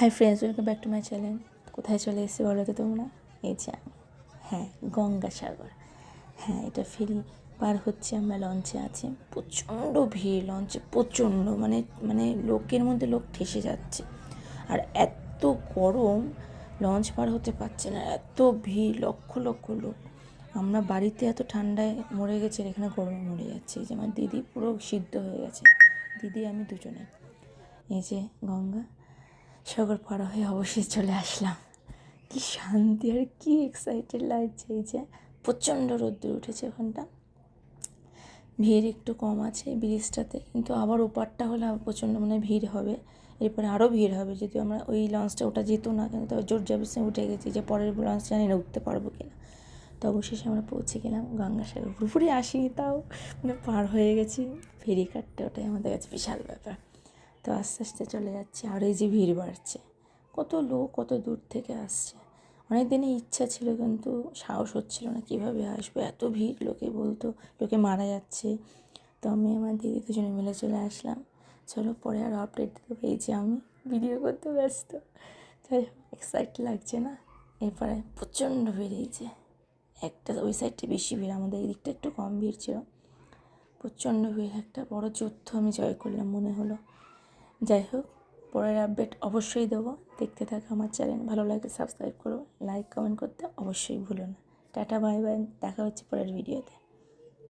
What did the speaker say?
Hi friends, welcome back to my channel. কোথায় চলে এসেছি বলো তো তোমরা? এই যে হ্যাঁ, গঙ্গাসাগর। হ্যাঁ, এটা ফেরি পার হচ্ছে, আমরা লঞ্চে আছি। প্রচণ্ড ভিড় লঞ্চে, প্রচণ্ড মানে মানে লোকের মধ্যে লোক ঠেসে যাচ্ছে। আর এত গরম, লঞ্চ পার হতে পারছে না, এত ভিড়, লক্ষ লক্ষ লোক। আমরা বাড়িতে এত ঠান্ডায় মরে গেছি, আর এখানে গরমে মরে যাচ্ছি। এই যে আমার দিদি পুরো সিদ্ধ হয়ে গেছে, দিদি আমি দুজনে। এই যে গঙ্গা সাগর পার হয়ে অবশ্যই চলে আসলাম। কি শান্তি আর কি এক্সাইটেড লাগছে। এই যে প্রচণ্ড রোদ্দুর উঠেছে ওখানটা, ভিড় একটু কম আছে ব্রিজটাতে, কিন্তু আবার ওপারটা হলে আবার প্রচণ্ড মানে ভিড় হবে। এরপরে আরও ভিড় হবে, যদি আমরা ওই লঞ্চটা ওটা যেত না, কিন্তু তবে জোর জাবিসে উঠে গেছি যে পরের লঞ্চ জানি না উঠতে পারবো কিনা। তো অবশেষে আমরা পৌঁছে গেলাম গঙ্গাসাগর। পুরোপুরি আসিনি, তাও মানে পার হয়ে গেছি। ফেরি কাটতে, ওটাই আমাদের কাছে বিশাল ব্যাপার। তো আস্তে আস্তে চলে যাচ্ছে, আর এই যে ভিড় বাড়ছে, কত লোক কত দূর থেকে আসছে। অনেক দিনই ইচ্ছা ছিল, কিন্তু সাহস হচ্ছিল না কীভাবে আসবো, এত ভিড়, লোকে বলতো লোকে মারা যাচ্ছে। তো আমি আমার দিদি দুজনে মিলে চলে আসলাম। চলো পরে আরও আপডেট দিতে পেয়েছি, আমি ভিডিও করতে ব্যস্ত। যাই হোক, এক্সাইট লাগছে না? এরপরে প্রচণ্ড বেরিয়েছে, একটা ওই সাইডটা বেশি ভিড়, আমাদের এই দিকটা একটু কম ভিড় ছিল। প্রচণ্ড ভিড়, একটা বড় যুদ্ধ আমি জয় করলাম মনে হলো। যাই হোক, পরের আপডেট অবশ্যই দেবো, দেখতে থাকো আমার চ্যানেল। ভালো লাগে সাবস্ক্রাইব করো, লাইক কমেন্ট করতে অবশ্যই ভুলো না। টাটা, বাই বাই, দেখা হচ্ছে পরের ভিডিওতে।